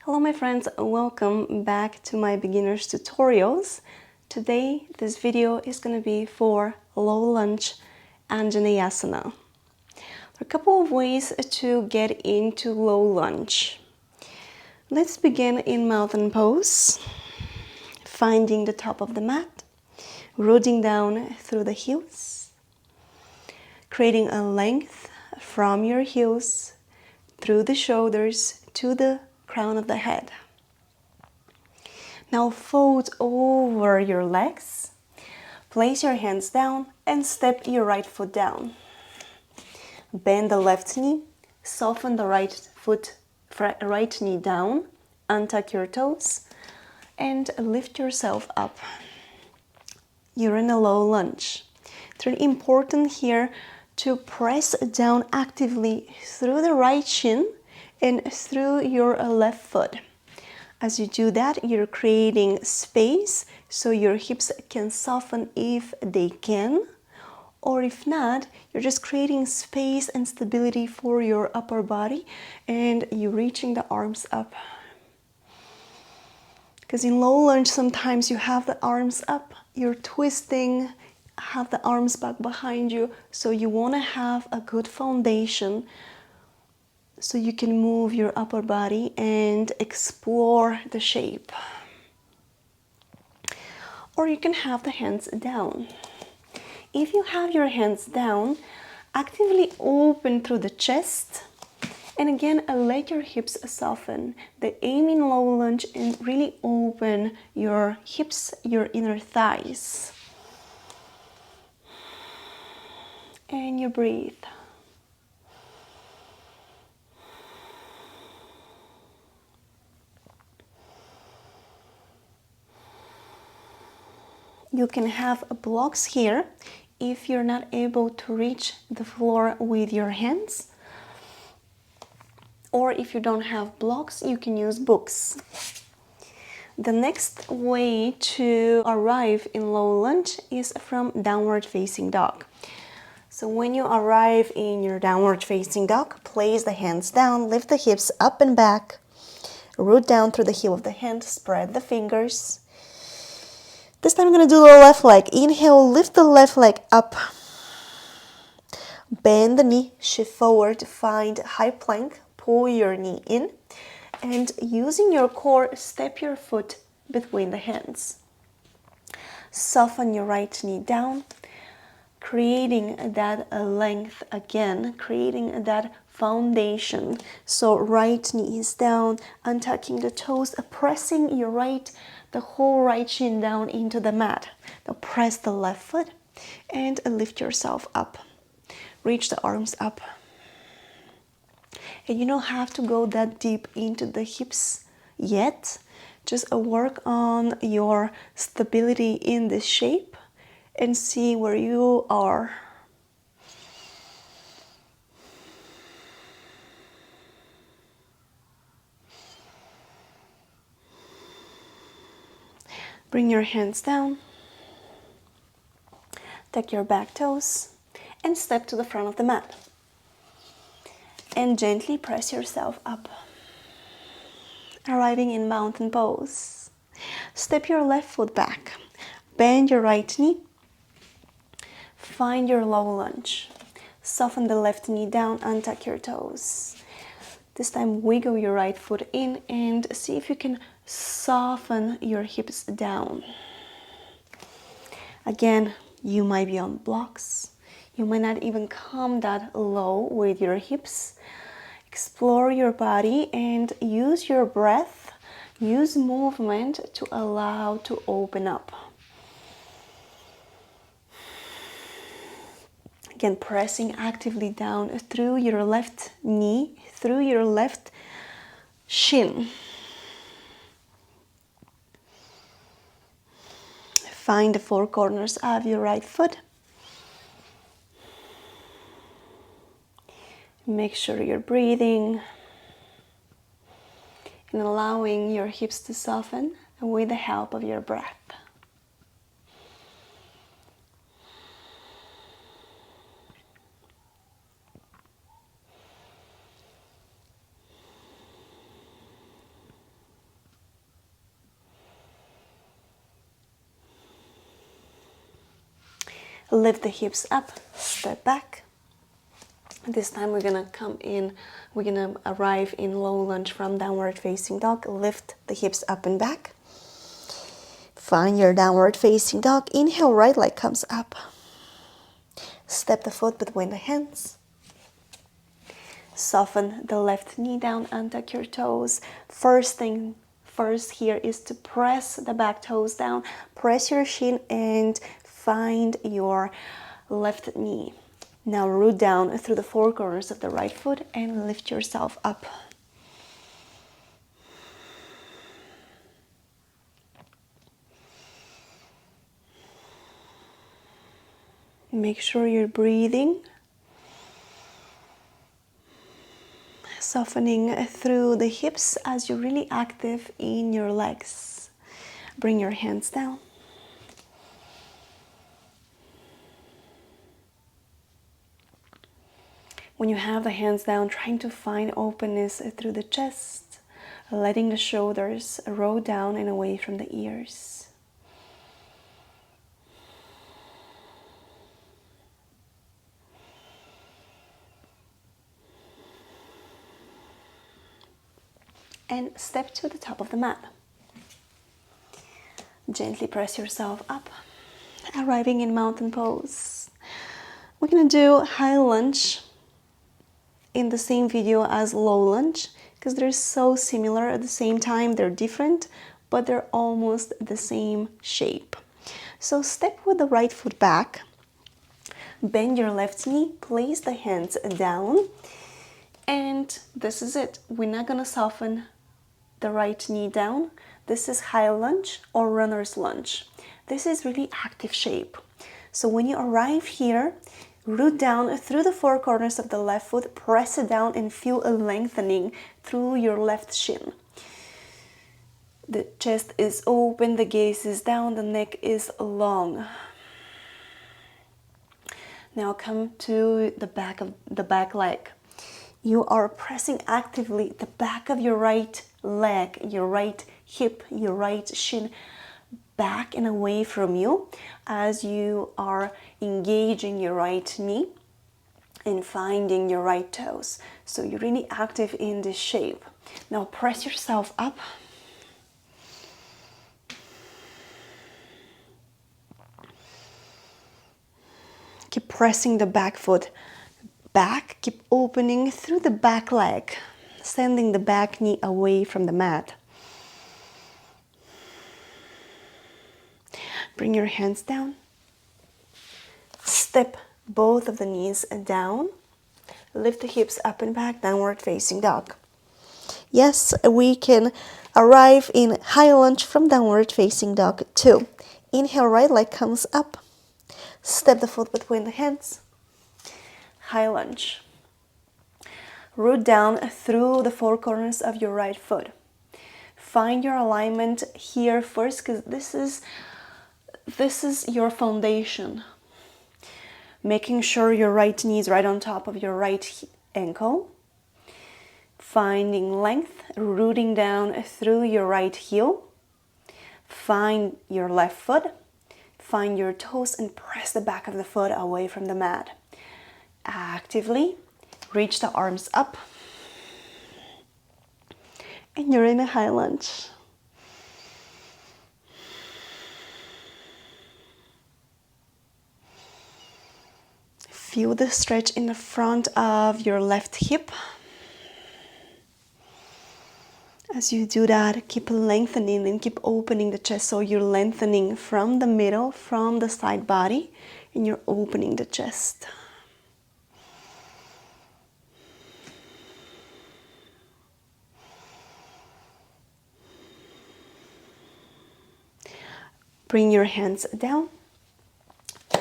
Hello my friends, welcome back to my beginners tutorials. Today this video is going to be for Low Lunge Anjaneyasana. There are a couple of ways to get into Low Lunge. Let's begin in mountain pose, finding the top of the mat, rooting down through the heels, creating a length from your heels through the shoulders to the crown of the head. Now fold over your legs, place your hands down and step your right foot down. Bend the left knee, soften the right knee down, untuck your toes and lift yourself up. You're in a low lunge. It's really important here to press down actively through the right shin and through your left foot. As you do that, you're creating space so your hips can soften if they can, or if not, you're just creating space and stability for your upper body and you're reaching the arms up. Because in low lunge, sometimes you have the arms up, you're twisting, have the arms back behind you, so you want to have a good foundation so you can move your upper body and explore the shape. Or you can have the hands down. If you have your hands down, actively open through the chest and again let your hips soften. The aim in low lunge and really open your hips, your inner thighs. And you breathe. You can have blocks here if you're not able to reach the floor with your hands. Or if you don't have blocks, you can use books. The next way to arrive in low lunge is from downward facing dog. So when you arrive in your downward facing dog, place the hands down, lift the hips up and back, root down through the heel of the hand, spread the fingers. This time I'm going to do the left leg. Inhale, lift the left leg up. Bend the knee, shift forward, find high plank, pull your knee in. And using your core, step your foot between the hands. Soften your right knee down, creating that length again, creating that foundation. So right knee is down, untucking the toes, pressing the whole right shin down into the mat. Now press the left foot and lift yourself up. Reach the arms up. And you don't have to go that deep into the hips yet. Just work on your stability in this shape and see where you are. Bring your hands down, tuck your back toes, and step to the front of the mat. And gently press yourself up, arriving in mountain pose. Step your left foot back, bend your right knee, find your low lunge. Soften the left knee down, untuck your toes. This time wiggle your right foot in and see if you can soften your hips down. Again, you might be on blocks. You might not even come that low with your hips. Explore your body and use your breath, use movement to allow to open up. Again, pressing actively down through your left knee, through your left shin. Find the four corners of your right foot. Make sure you're breathing and allowing your hips to soften with the help of your breath. Lift the hips up, step back. This time we're gonna come in, we're gonna arrive in low lunge from downward facing dog. Lift the hips up and back. Find your downward facing dog. Inhale, right leg comes up. Step the foot between the hands. Soften the left knee down, untuck your toes. First here is to press the back toes down. Press your shin and find your left knee. Now root down through the four corners of the right foot and lift yourself up. Make sure you're breathing. Softening through the hips as you're really active in your legs. Bring your hands down. When you have the hands down, trying to find openness through the chest, letting the shoulders roll down and away from the ears. And step to the top of the mat. Gently press yourself up, arriving in mountain pose. We're gonna do high lunge in the same video as low lunge because they're so similar. At the same time, they're different, but they're almost the same shape. So step with the right foot back, bend your left knee, place the hands down, and this is it. We're not gonna soften the right knee down. This is high lunge or runner's lunge. This is really active shape. So when you arrive here, root down through the four corners of the left foot, press it down and feel a lengthening through your left shin. The chest is open, the gaze is down, the neck is long. Now come to the back leg. You are pressing actively the back of your right leg, your right hip, your right shin back and away from you as you are engaging your right knee and finding your right toes. So you're really active in this shape. Now press yourself up. Keep pressing the back foot back. Keep opening through the back leg, sending the back knee away from the mat. Bring your hands down. Step both of the knees down. Lift the hips up and back, downward facing dog. Yes, we can arrive in high lunge from downward facing dog too. Inhale, right leg comes up. Step the foot between the hands. High lunge. Root down through the four corners of your right foot. Find your alignment here first because this is your foundation. Making sure your right knee is right on top of your right ankle. Finding length, rooting down through your right heel. Find your left foot. Find your toes and press the back of the foot away from the mat. Actively reach the arms up. And you're in a high lunge. Feel the stretch in the front of your left hip. As you do that, keep lengthening and keep opening the chest. So you're lengthening from the middle, from the side body, and you're opening the chest. Bring your hands down.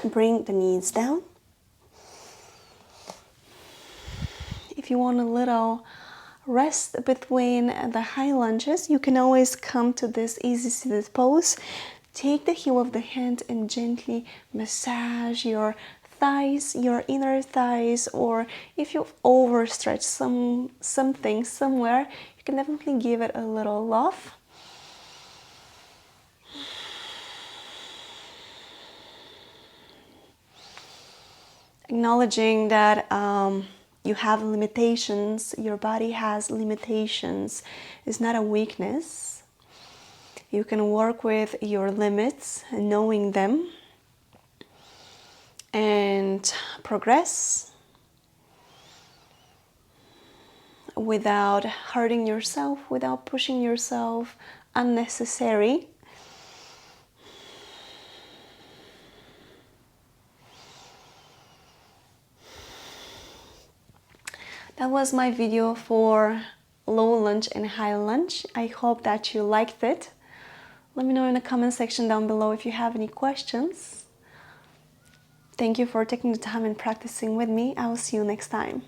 Bring the knees down. If you want a little rest between the high lunges, you can always come to this easy seated pose. Take the heel of the hand and gently massage your thighs, your inner thighs, or if you've overstretched something somewhere, you can definitely give it a little love. acknowledging that you have limitations, your body has limitations. It's not a weakness. You can work with your limits and knowing them and progress without hurting yourself, without pushing yourself unnecessary. That was my video for low lunge and high lunge. I hope that you liked it. Let me know in the comment section down below if you have any questions. Thank you for taking the time and practicing with me. I will see you next time.